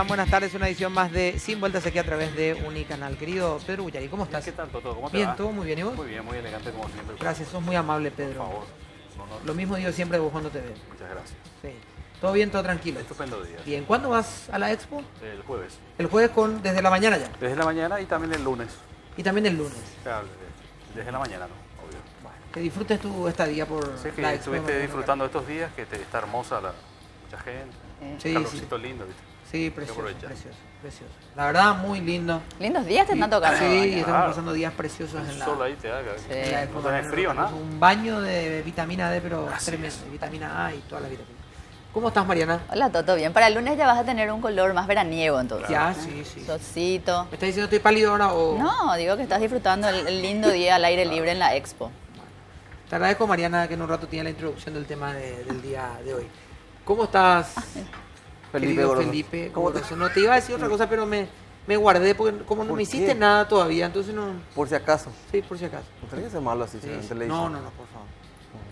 están? Buenas tardes, una edición más de Sin Vueltas aquí a través de Unicanal. Querido Pedro Bullari, ¿cómo estás? ¿Qué tal, Toto? ¿Cómo te Bien, va? todo muy bien, ¿y vos? Muy bien, muy elegante como siempre. Gracias, sos muy amable, Pedro. Por favor. No, no, Lo mismo digo siempre de vos cuando te veo. muchas gracias. Sí. ¿Todo bien, todo tranquilo? Estupendo día. Bien, ¿cuándo vas a la expo? El jueves. El jueves desde la mañana ya. Desde la mañana y también el lunes. Y también el lunes. Claro, desde la mañana, ¿no? Obvio. Bueno, que disfrutes tu estadía por Sé que la expo. estuviste disfrutando estos días, que está hermosa mucha gente. Sí, Calorcito lindo, ¿viste? Sí, precioso, aprovecha. precioso, precioso. La verdad, muy lindo. Lindos días te están tocando. Sí, Doña. estamos Claro. pasando días preciosos El en la... sol ahí te haga. Sí. en la No expo. tenés frío, ¿no? Un baño de vitamina D, pero Así tremendo. es. Vitamina A y todas las vitaminas. ¿Cómo estás, Mariana? Hola, Toto, bien. Para el lunes ya vas a tener un color más veraniego, entonces. Ya, sí, sí. Solcito. ¿Me estás diciendo estoy pálido ahora o...? No, digo que estás disfrutando el lindo día al aire libre en la expo. Te agradezco, Mariana, que en un rato tiene la introducción del tema del día de hoy. ¿Cómo estás, querido Goroso. Felipe ¿Cómo Goroso? No, te iba a decir otra cosa, pero me guardé porque como no ¿Por me hiciste qué? nada todavía, entonces no... Por si acaso. Sí, por si acaso. No tenés que ser malo así, Sí, en sí. televisión. No, por favor.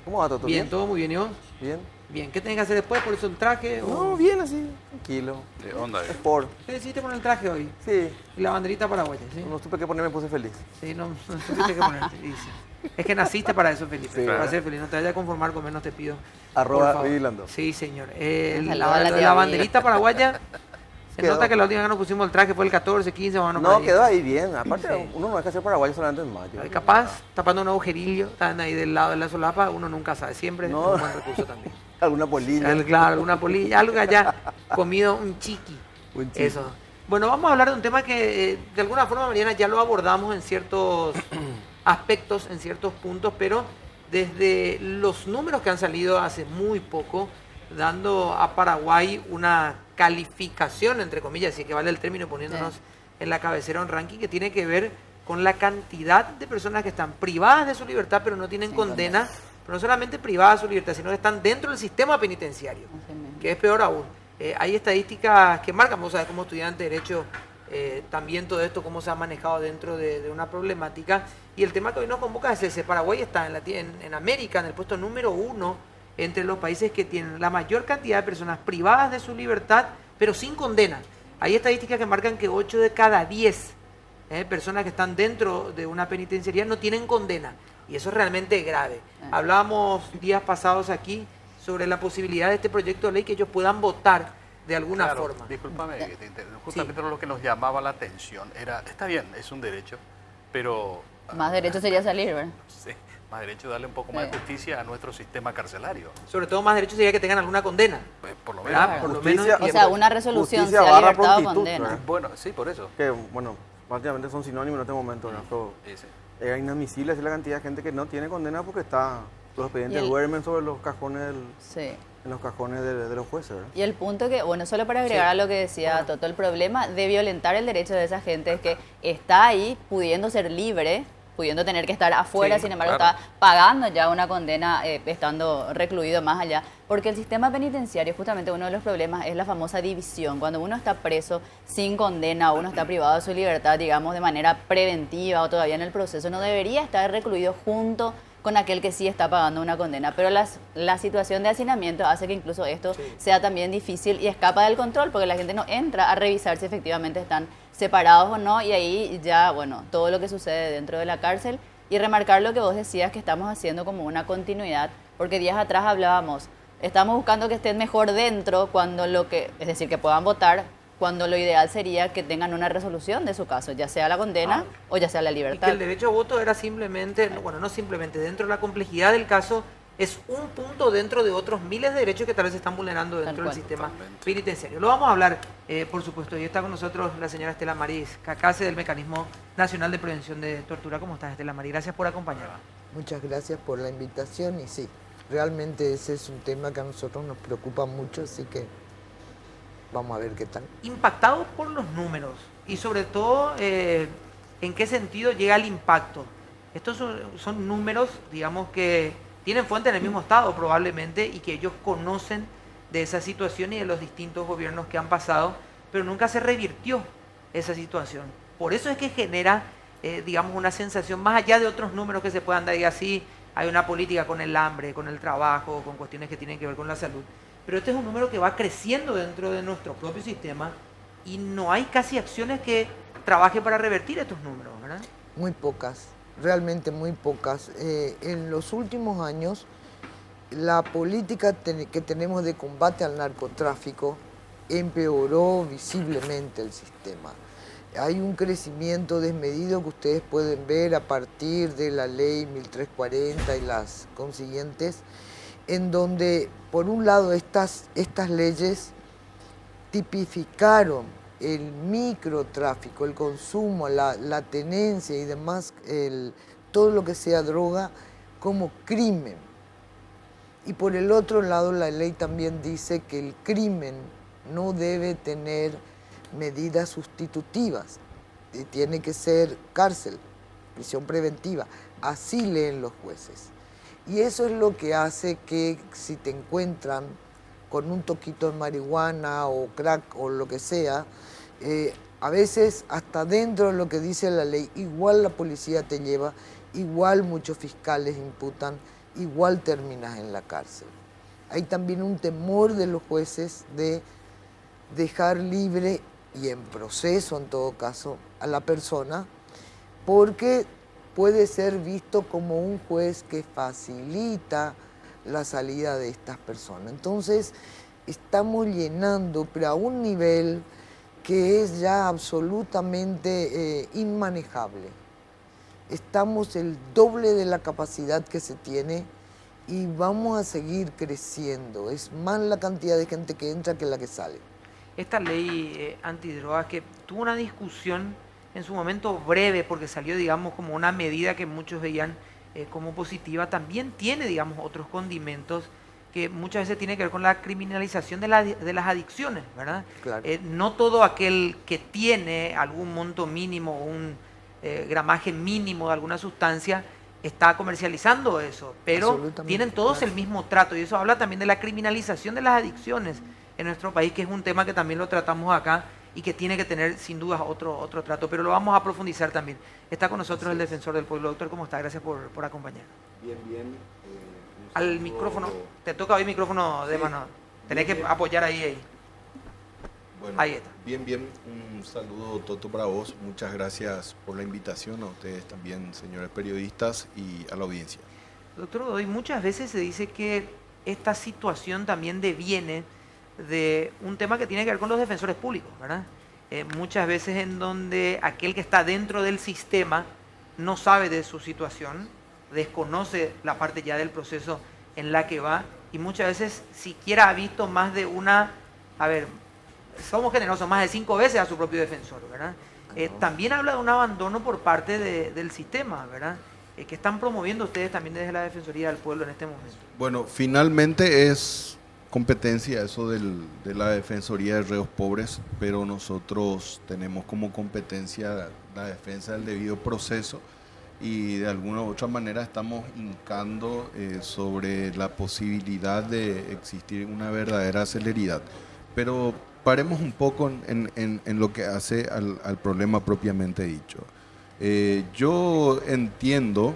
¿Cómo va, Toto? Bien, todo muy bien, ¿y vos? ¿Bien? Bien, ¿qué tenés que hacer después? ¿Por eso el traje? No, o... bien así, tranquilo. De onda, Es por. ¿Qué decidiste con el traje hoy? Sí, Y la banderita paraguaya, ¿sí? no supe qué ponerme, me puse feliz. Sí, no supiste qué ponerte. Y sí. Es que naciste para eso, Felipe. Sí. Para ser feliz. No te vayas a conformar con menos, te pido. Arroba por favor. Vigilando. Sí, señor. Saludos a la La tía banderita paraguaya. Se Quedó. nota que la última vez que nos pusimos el traje fue el 14, 15, más o menos. por No, ahí. quedó ahí bien. Aparte, Sí. uno no deja de ser paraguayo solamente en mayo. Capaz, tapando un agujerillo, están ahí del lado de la solapa, uno nunca sabe. Siempre es No. un buen recurso también. Alguna polilla. Claro, alguna polilla, algo que haya comido un chiqui. Un chiqui. Eso. Bueno, vamos a hablar de un tema que de alguna forma, Mariana, ya lo abordamos en ciertos aspectos, en ciertos puntos, pero desde los números que han salido hace muy poco, dando a Paraguay una calificación, entre comillas, si es que vale el término, poniéndonos en la cabecera un ranking que tiene que ver con la cantidad de personas que están privadas de su libertad, pero no tienen Sin condena, pero no solamente privadas de su libertad, sino que están dentro del sistema penitenciario, Así mismo. que es peor aún. Hay estadísticas que marcan, vos sabés como estudiante de Derecho, también todo esto, cómo se ha manejado dentro de una problemática. Y el tema que hoy nos convoca es ese. Paraguay está en América, en el puesto número 1, entre los países que tienen la mayor cantidad de personas privadas de su libertad, pero sin condena. Hay estadísticas que marcan que 8 de cada 10 personas que están dentro de una penitenciaría no tienen condena. Y eso es realmente grave. Hablábamos días pasados aquí sobre la posibilidad de este proyecto de ley que ellos puedan votar de alguna Claro, forma. discúlpame, que te interrumpa. Justamente lo que nos llamaba la atención era, está bien, es un derecho, pero Más derecho sería salir, ¿verdad? sí, más derecho darle un poco más de justicia a nuestro sistema carcelario. Sobre todo más derecho sería que tengan alguna condena. Pues, por lo ¿Verdad? menos. Por lo Justicia- menos, O sea, una resolución, Justicia sea barra libertad o prontitud, condena. ¿verdad? Bueno, sí, por eso. Que, bueno, prácticamente son sinónimos en este momento, ¿verdad? Pero Sí. es inadmisible así la cantidad de gente que no tiene condena porque los expedientes Y el- duermen sobre los cajones Sí. en los cajones de los jueces, ¿verdad? Y el punto que, bueno, solo para agregar a lo que decía Toto, el problema de violentar el derecho de esa gente es que está ahí pudiendo ser libre, pudiendo tener que estar afuera, Sí, sin embargo claro. está pagando ya una condena estando recluido más allá. Porque el sistema penitenciario, justamente uno de los problemas es la famosa división. Cuando uno está preso sin condena, uno está privado de su libertad, digamos, de manera preventiva o todavía en el proceso, no debería estar recluido junto con aquel que sí está pagando una condena. Pero la situación de hacinamiento hace que incluso esto sea también difícil y escapa del control, porque la gente no entra a revisar si efectivamente están separados o no, y ahí ya, bueno, todo lo que sucede dentro de la cárcel. Y remarcar lo que vos decías, que estamos haciendo como una continuidad, porque días atrás hablábamos, estamos buscando que estén mejor dentro, cuando es decir, que puedan votar, cuando lo ideal sería que tengan una resolución de su caso, ya sea la condena o ya sea la y que libertad. el derecho a voto era simplemente, bueno, no simplemente, dentro de la complejidad del caso, es un punto dentro de otros miles de derechos que tal vez se están vulnerando dentro del cual. sistema Totalmente. penitenciario. Lo vamos a hablar, por supuesto, y está con nosotros la señora Estela Maris Cacase del Mecanismo Nacional de Prevención de Tortura. ¿Cómo estás, Estela Maris? Gracias por acompañarnos. Muchas gracias por la invitación y sí, realmente ese es un tema que a nosotros nos preocupa mucho, así que vamos a ver qué tal. Impactados por los números y sobre todo en qué sentido llega el impacto. Estos son números, digamos, que tienen fuente en el mismo estado probablemente y que ellos conocen de esa situación y de los distintos gobiernos que han pasado, pero nunca se revirtió esa situación. Por eso es que genera, digamos, una sensación más allá de otros números que se puedan dar y así. Hay una política con el hambre, con el trabajo, con cuestiones que tienen que ver con la salud. Pero este es un número que va creciendo dentro de nuestro propio sistema y no hay casi acciones que trabajen para revertir estos números, ¿verdad? Muy pocas, realmente muy pocas. En los últimos años, la política que tenemos de combate al narcotráfico empeoró visiblemente el sistema. Hay un crecimiento desmedido que ustedes pueden ver a partir de la ley 1340 y las consiguientes, en donde, por un lado, estas leyes tipificaron el microtráfico, el consumo, la tenencia y demás, todo lo que sea droga, como crimen. Y por el otro lado, la ley también dice que el crimen no debe tener medidas sustitutivas, y tiene que ser cárcel, prisión preventiva. Así leen los jueces. Y eso es lo que hace que si te encuentran con un toquito de marihuana o crack o lo que sea, a veces hasta dentro de lo que dice la ley, igual la policía te lleva, igual muchos fiscales imputan, igual terminas en la cárcel. Hay también un temor de los jueces de dejar libre y en proceso, en todo caso, a la persona, porque puede ser visto como un juez que facilita la salida de estas personas. Entonces, estamos llenando, pero a un nivel que es ya absolutamente inmanejable. Estamos el doble de la capacidad que se tiene y vamos a seguir creciendo. Es más la cantidad de gente que entra que la que sale. Esta ley antidrogas que tuvo una discusión en su momento breve porque salió, digamos, como una medida que muchos veían como positiva, también tiene, digamos, otros condimentos que muchas veces tiene que ver con la criminalización de las adicciones, ¿verdad? Claro. No todo aquel que tiene algún monto mínimo o un gramaje mínimo de alguna sustancia está comercializando eso, pero tienen todos claro. el mismo trato, y eso habla también de la criminalización de las adicciones en nuestro país, que es un tema que también lo tratamos acá y que tiene que tener sin dudas otro trato, pero lo vamos a profundizar también. Está con nosotros el defensor del pueblo. Doctor, ¿cómo está? Gracias por acompañarnos. Bien, bien. Al micrófono, te toca hoy micrófono de mano, tenés que apoyar ahí. Bueno, Ahí está. Bien. Un saludo, Toto, para vos. Muchas gracias por la invitación, a ustedes también, señores periodistas, y a la audiencia. Doctor Godoy, muchas veces se dice que esta situación también deviene de un tema que tiene que ver con los defensores públicos, ¿verdad? Muchas veces en donde aquel que está dentro del sistema no sabe de su situación, desconoce la parte ya del proceso en la que va, y muchas veces siquiera ha visto más de una, somos generosos, más de 5 veces a su propio defensor, ¿verdad? También habla de un abandono por parte del sistema, ¿verdad? Que están promoviendo ustedes también desde la Defensoría del Pueblo en este momento. Bueno, finalmente es competencia eso de la Defensoría de Reos Pobres, pero nosotros tenemos como competencia la defensa del debido proceso, y de alguna u otra manera estamos hincando sobre la posibilidad de existir una verdadera celeridad. Pero paremos un poco en lo que hace al problema propiamente dicho. Yo entiendo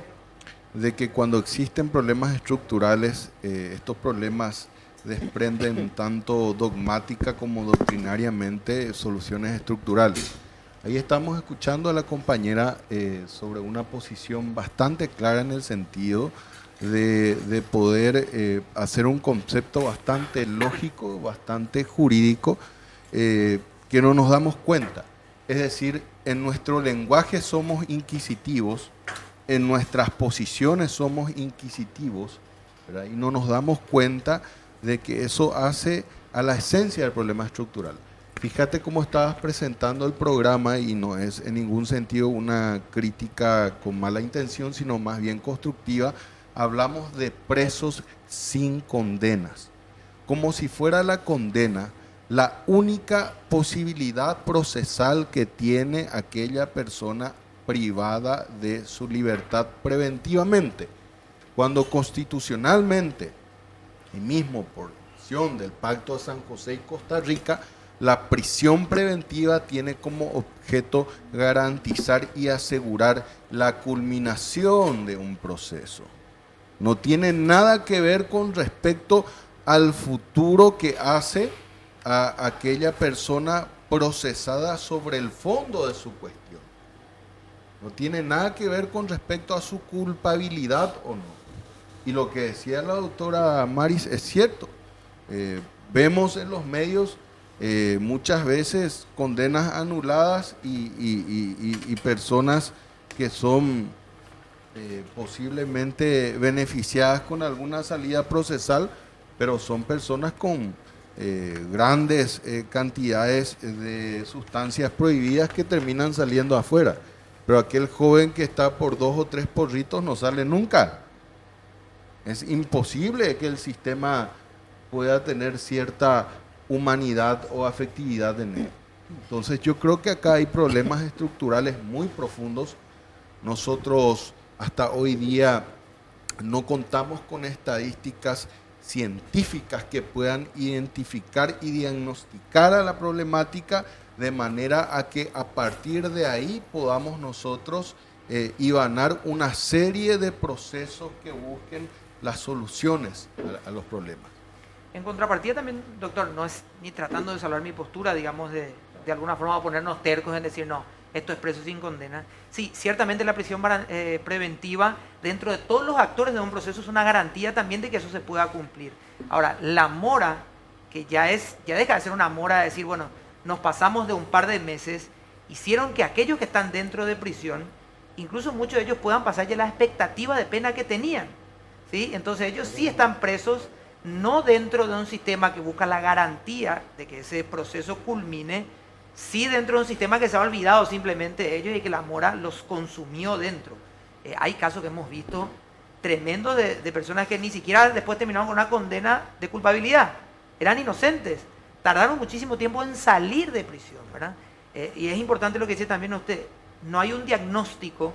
de que cuando existen problemas estructurales, estos problemas desprenden tanto dogmática como doctrinariamente soluciones estructurales. Ahí estamos escuchando a la compañera sobre una posición bastante clara en el sentido de poder hacer un concepto bastante lógico, bastante jurídico, que no nos damos cuenta. Es decir, en nuestro lenguaje somos inquisitivos, en nuestras posiciones somos inquisitivos, ¿verdad? Y no nos damos cuenta de que eso hace a la esencia del problema estructural. Fíjate cómo estabas presentando el programa, y no es en ningún sentido una crítica con mala intención, sino más bien constructiva. Hablamos de presos sin condenas, como si fuera la condena la única posibilidad procesal que tiene aquella persona privada de su libertad preventivamente, cuando constitucionalmente, y mismo por acción del Pacto de San José y Costa Rica, la prisión preventiva tiene como objeto garantizar y asegurar la culminación de un proceso. No tiene nada que ver con respecto al futuro que hace a aquella persona procesada sobre el fondo de su cuestión. No tiene nada que ver con respecto a su culpabilidad o no. Y lo que decía la doctora Maris es cierto. Vemos en los medios muchas veces condenas anuladas y personas que son posiblemente beneficiadas con alguna salida procesal, pero son personas con grandes cantidades de sustancias prohibidas que terminan saliendo afuera. Pero aquel joven que está por 2 o 3 porritos no sale nunca. Es imposible que el sistema pueda tener cierta humanidad o afectividad en él. Entonces yo creo que acá hay problemas estructurales muy profundos. Nosotros hasta hoy día no contamos con estadísticas científicas que puedan identificar y diagnosticar a la problemática de manera a que a partir de ahí podamos nosotros hibanar una serie de procesos que busquen las soluciones a los problemas. En contrapartida también, doctor, no es ni tratando de salvar mi postura, digamos, de alguna forma ponernos tercos en decir, no, esto es preso sin condena. Sí, ciertamente la prisión preventiva dentro de todos los actores de un proceso es una garantía también de que eso se pueda cumplir. Ahora, la mora, que ya deja de ser una mora de decir, bueno, nos pasamos de un par de meses, hicieron que aquellos que están dentro de prisión, incluso muchos de ellos puedan pasar ya la expectativa de pena que tenían, ¿sí? Entonces ellos sí están presos, no dentro de un sistema que busca la garantía de que ese proceso culmine, sí dentro de un sistema que se ha olvidado simplemente de ellos y que la mora los consumió dentro. Hay casos que hemos visto tremendos de personas que ni siquiera después terminaron con una condena de culpabilidad, eran inocentes. Tardaron muchísimo tiempo en salir de prisión, ¿verdad? Y es importante lo que dice también usted, no hay un diagnóstico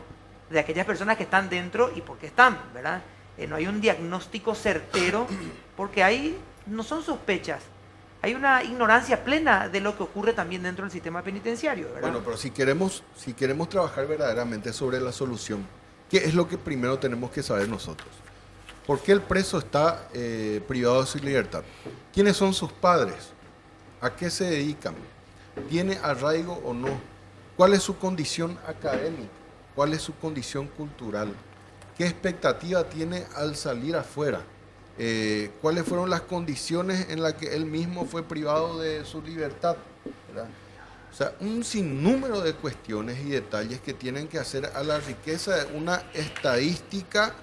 de aquellas personas que están dentro y por qué están, ¿verdad? No hay un diagnóstico certero porque ahí no son sospechas, hay una ignorancia plena de lo que ocurre también dentro del sistema penitenciario, ¿verdad? Bueno, pero si queremos trabajar verdaderamente sobre la solución, ¿qué es lo que primero tenemos que saber nosotros? ¿Por qué el preso está privado de su libertad? ¿Quiénes son sus padres? ¿A qué se dedican? ¿Tiene arraigo o no? ¿Cuál es su condición académica? ¿Cuál es su condición cultural? ¿Qué expectativa tiene al salir afuera? ¿Cuáles fueron las condiciones en las que él mismo fue privado de su libertad? ¿Verdad? O sea, un sinnúmero de cuestiones y detalles que tienen que hacer a la riqueza de una estadística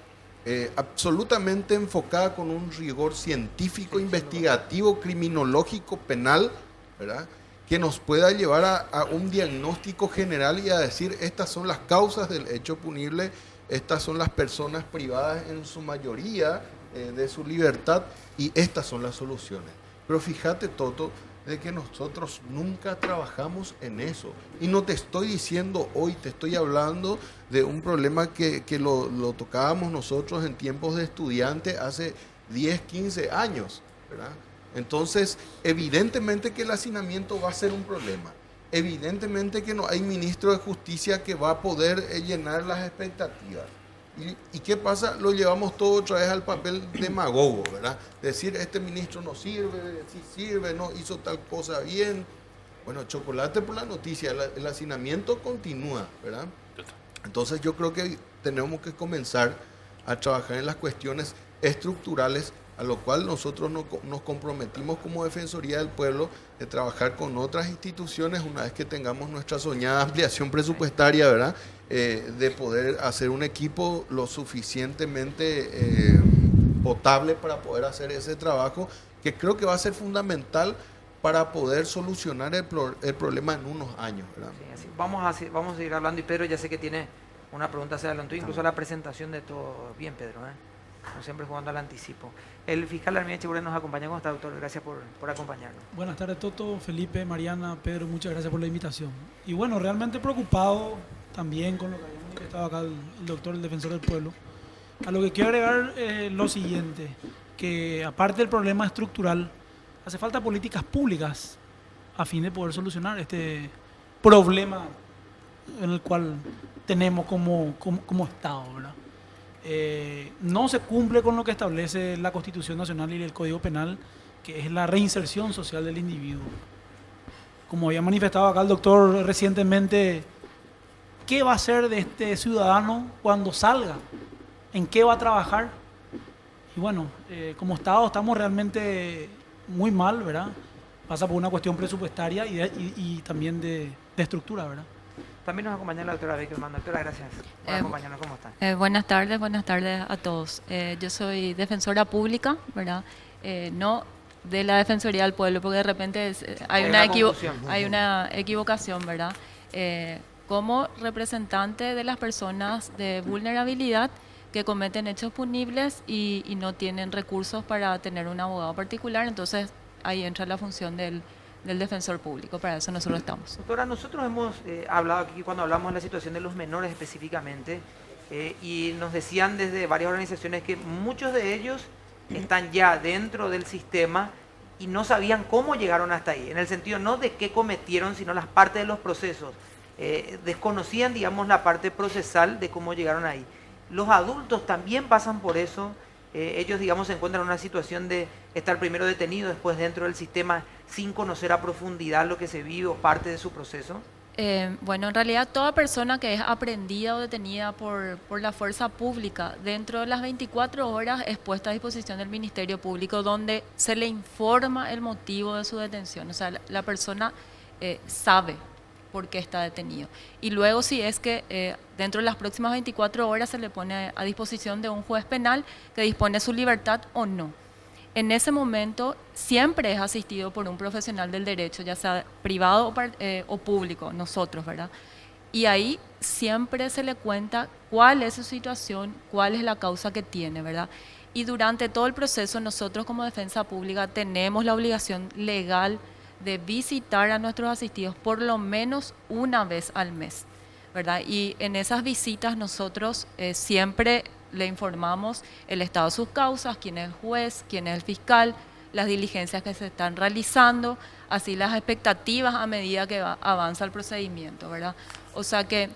absolutamente enfocada con un rigor científico, investigativo, criminológico, penal, ¿verdad? Que nos pueda llevar a un diagnóstico general y a decir, estas son las causas del hecho punible, estas son las personas privadas en su mayoría de su libertad y estas son las soluciones. Pero fíjate, Toto, de que nosotros nunca trabajamos en eso. Y no te estoy diciendo hoy, te estoy hablando de un problema que lo tocábamos nosotros en tiempos de estudiante hace 10, 15 años, ¿verdad? Entonces, evidentemente que el hacinamiento va a ser un problema. Evidentemente que no hay ministro de justicia que va a poder llenar las expectativas. ¿Y qué pasa? Lo llevamos todo otra vez al papel demagogo, ¿verdad? Decir, este ministro no sirve, sí sirve, no hizo tal cosa bien. Bueno, chocolate por la noticia, el hacinamiento continúa, ¿verdad? Entonces yo creo que tenemos que comenzar a trabajar en las cuestiones estructurales, a lo cual nosotros nos comprometimos como Defensoría del Pueblo de trabajar con otras instituciones una vez que tengamos nuestra soñada ampliación presupuestaria, ¿verdad? De poder hacer un equipo lo suficientemente potable para poder hacer ese trabajo, que creo que va a ser fundamental para poder solucionar el problema en unos años, ¿verdad? Sí, así. Vamos a seguir hablando y Pedro ya sé que tiene una pregunta, se adelantó incluso a la presentación de todo. Bien, Pedro, como siempre jugando al anticipo. El fiscal Armida Echeverría nos acompaña. ¿Cómo está, doctor? Gracias por acompañarnos. Buenas tardes, Toto, Felipe, Mariana, Pedro, muchas gracias por la invitación. Y bueno, realmente preocupado también con lo que había manifestado acá el doctor, el defensor del pueblo. A lo que quiero agregar lo siguiente, que aparte del problema estructural, hace falta políticas públicas a fin de poder solucionar este problema en el cual tenemos como Estado, ¿verdad? No se cumple con lo que establece la Constitución Nacional y el Código Penal, que es la reinserción social del individuo. como había manifestado acá el doctor recientemente, ¿qué va a hacer de este ciudadano cuando salga? ¿En qué va a trabajar? Y bueno, como Estado estamos realmente muy mal, ¿verdad? Pasa por una cuestión presupuestaria y también de estructura, ¿verdad? También nos acompaña la doctora Beckerman. Doctora, gracias por acompañarnos. ¿Cómo están? Buenas tardes a todos. Yo soy defensora pública, ¿verdad? No de la Defensoría del Pueblo, porque de repente hay una equivocación, ¿verdad? Como representante de las personas de vulnerabilidad que cometen hechos punibles y no tienen recursos para tener un abogado particular, entonces ahí entra la función del defensor público, para eso nosotros estamos. Doctora, nosotros hemos hablado aquí cuando hablamos de la situación de los menores específicamente, y nos decían desde varias organizaciones que muchos de ellos están ya dentro del sistema y no sabían cómo llegaron hasta ahí, en el sentido no de qué cometieron, sino las partes de los procesos. Desconocían, digamos, la parte procesal de cómo llegaron ahí. Los adultos también pasan por eso. Ellos, digamos, se encuentran en una situación de estar primero detenido, después dentro del sistema, sin conocer a profundidad lo que se vive o parte de su proceso. Bueno, en realidad toda persona que es aprendida o detenida por la fuerza pública dentro de las 24 horas es puesta a disposición del Ministerio Público, donde se le informa el motivo de su detención. O sea, la persona sabe por qué está detenido. Y luego, si es que dentro de las próximas 24 horas se le pone a disposición de un juez penal que dispone su libertad o no. En ese momento siempre es asistido por un profesional del derecho, ya sea privado o público, nosotros, ¿verdad? Y ahí siempre se le cuenta cuál es su situación, cuál es la causa que tiene, ¿verdad? Y durante todo el proceso nosotros como defensa pública tenemos la obligación legal de visitar a nuestros asistidos por lo menos una vez al mes, ¿verdad? Y en esas visitas nosotros siempre le informamos el estado de sus causas, quién es el juez, quién es el fiscal, las diligencias que se están realizando, así las expectativas a medida que avanza el procedimiento, ¿verdad? O sea que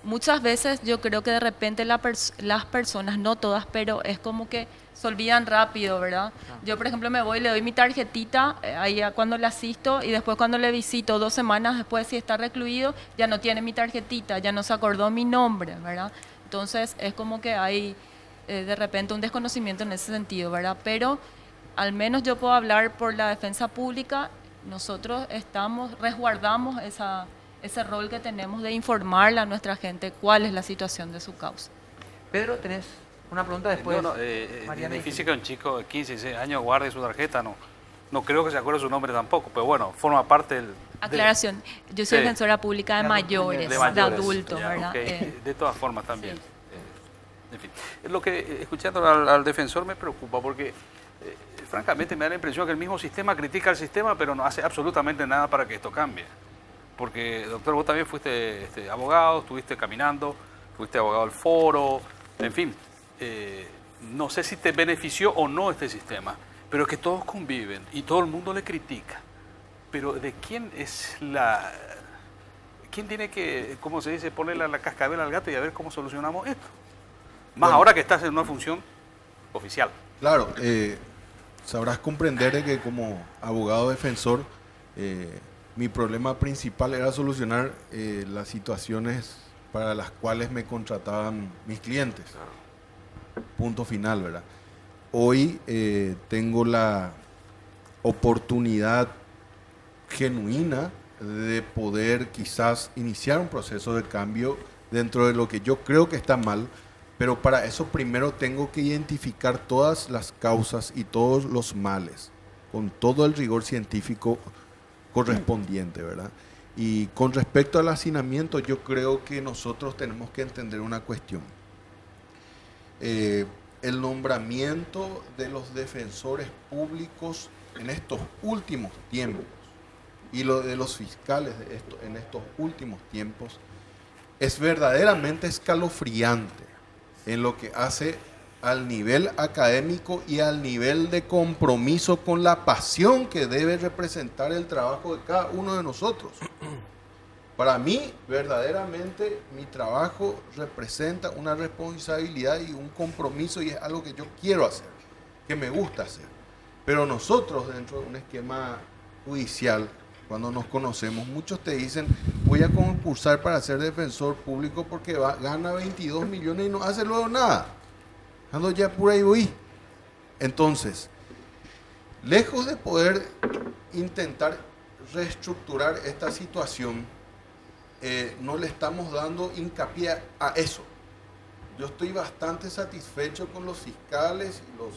muchas veces yo creo que de repente las personas, no todas, pero es como que se olvidan rápido, ¿verdad? Yo, por ejemplo, me voy, le doy mi tarjetita ahí cuando le asisto y después cuando le visito 2 semanas después, si está recluido, ya no tiene mi tarjetita, ya no se acordó mi nombre, ¿verdad? Entonces es como que hay de repente un desconocimiento en ese sentido, ¿verdad? Pero al menos yo puedo hablar por la defensa pública, nosotros resguardamos ese rol que tenemos de informarle a nuestra gente cuál es la situación de su causa. Pedro, ¿tenés una pregunta después? Es difícil que un chico de 15, 16 años guarde su tarjeta, no creo que se acuerde su nombre tampoco, pero bueno, forma parte del... Aclaración, yo soy defensora pública de mayores, de adultos, ya, ¿verdad? Okay. De todas formas también. Sí. En fin, lo que escuchando al defensor me preocupa porque francamente me da la impresión que el mismo sistema critica al sistema, pero no hace absolutamente nada para que esto cambie. Porque, doctor, vos también fuiste abogado, estuviste caminando, fuiste abogado del foro, en fin, no sé si te benefició o no este sistema, pero es que todos conviven y todo el mundo le critica. Pero ¿de quién es quién tiene que, cómo se dice, ponerle la cascabel al gato y a ver cómo solucionamos esto? Más bueno, ahora que estás en una función oficial. Claro, sabrás comprender de que como abogado defensor, mi problema principal era solucionar las situaciones para las cuales me contrataban mis clientes. Punto final, ¿verdad? Hoy tengo la oportunidad genuina de poder quizás iniciar un proceso de cambio dentro de lo que yo creo que está mal, pero para eso primero tengo que identificar todas las causas y todos los males, con todo el rigor científico correspondiente, ¿verdad? Y con respecto al hacinamiento, yo creo que nosotros tenemos que entender una cuestión. El nombramiento de los defensores públicos en estos últimos tiempos y lo de los fiscales en estos últimos tiempos es verdaderamente escalofriante en lo que hace al nivel académico y al nivel de compromiso con la pasión que debe representar el trabajo de cada uno de nosotros. Para mí, verdaderamente, mi trabajo representa una responsabilidad y un compromiso y es algo que yo quiero hacer, que me gusta hacer. Pero nosotros, dentro de un esquema judicial, cuando nos conocemos, muchos te dicen, voy a concursar para ser defensor público porque gana 22 millones y no hace luego nada. Ando ya por ahí voy. Entonces, lejos de poder intentar reestructurar esta situación, no le estamos dando hincapié a eso. Yo estoy bastante satisfecho con los fiscales y los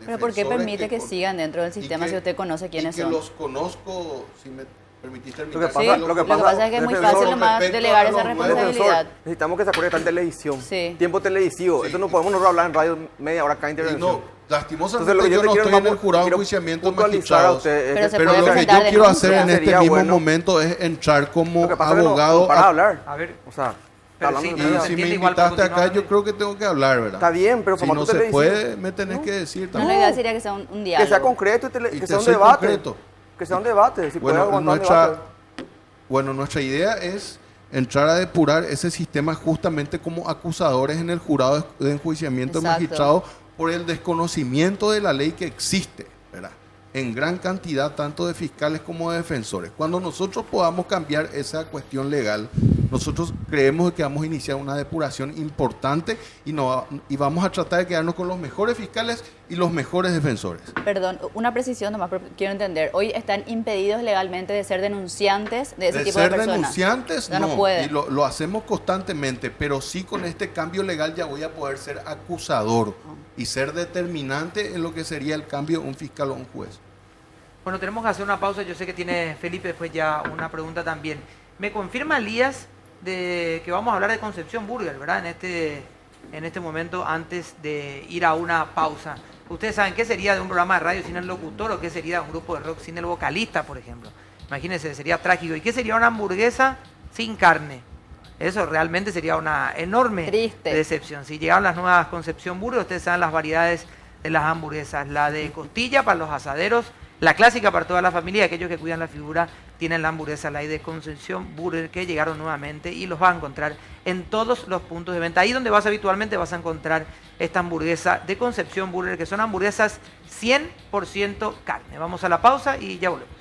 Pero ¿por qué defensores permite que sigan dentro del sistema si usted conoce quiénes y que son? los conozco, si me permitís Lo terminar. que pasa- Sí, lo que lo que pasa es que es muy defensor, fácil nomás respecto delegar a esa los responsabilidad. Necesitamos que se acuerde que está en televisión. Sí. Tiempo televisivo. Sí. Esto no podemos nosotros hablar en radio media hora cada Y intervención. no, lastimosamente Entonces, lo que yo le no quiero- estoy en el vamos- jurado de quiero enjuiciamiento puntualizar a magistrados. usted, es Pero que- se Pero puede lo que presentar yo quiero hacer denuncia. en este Sería mismo bueno. momento es entrar como Lo que pasa es que no abogado. para hablar. A ver, O sea, Pero hablando sí, de no, media- se Si me entiende igual, invitaste pero acá, continúa. yo creo que tengo que hablar, ¿verdad? Está bien, pero Si formato no se televisivo. puede, me tenés que decir No, también. la idea sería que sea un diálogo. Que sea concreto y Y que te sea un soy debate. concreto. Que sea un debate. Si puede Bueno, aguantar un debate. nuestra idea es entrar a depurar ese sistema justamente como acusadores en el jurado de enjuiciamiento Exacto. magistrado por el desconocimiento de la ley que existe, ¿verdad? En gran cantidad, tanto de fiscales como de defensores. Cuando nosotros podamos cambiar esa cuestión legal, nosotros creemos que vamos a iniciar una depuración importante y vamos a tratar de quedarnos con los mejores fiscales y los mejores defensores. Perdón, una precisión nomás, porque quiero entender. Hoy están impedidos legalmente de ser denunciantes de ese De tipo ser de personas. denunciantes, Ya no, no pueden. y lo hacemos constantemente, pero sí con este cambio legal ya voy a poder ser acusador y ser determinante en lo que sería el cambio de un fiscal o un juez. bueno, tenemos que hacer una pausa. Yo sé que tiene Felipe después ya una pregunta también. ¿Me confirma Elías de que vamos a hablar de Concepción Burger, ¿verdad? En este momento, antes de ir a una pausa. Ustedes saben qué sería de un programa de radio sin el locutor o qué sería de un grupo de rock sin el vocalista, por ejemplo. Imagínense, sería trágico. ¿Y qué sería una hamburguesa sin carne? Eso realmente sería una enorme Triste. decepción. Si llegaron las nuevas Concepción Burger, ustedes saben las variedades de las hamburguesas. La de costilla para los asaderos, la clásica para toda la familia, aquellos que cuidan la figura tienen la hamburguesa, la de Concepción Burger, que llegaron nuevamente y los vas a encontrar en todos los puntos de venta. Ahí donde vas habitualmente vas a encontrar esta hamburguesa de Concepción Burger, que son hamburguesas 100% carne. Vamos a la pausa y ya volvemos.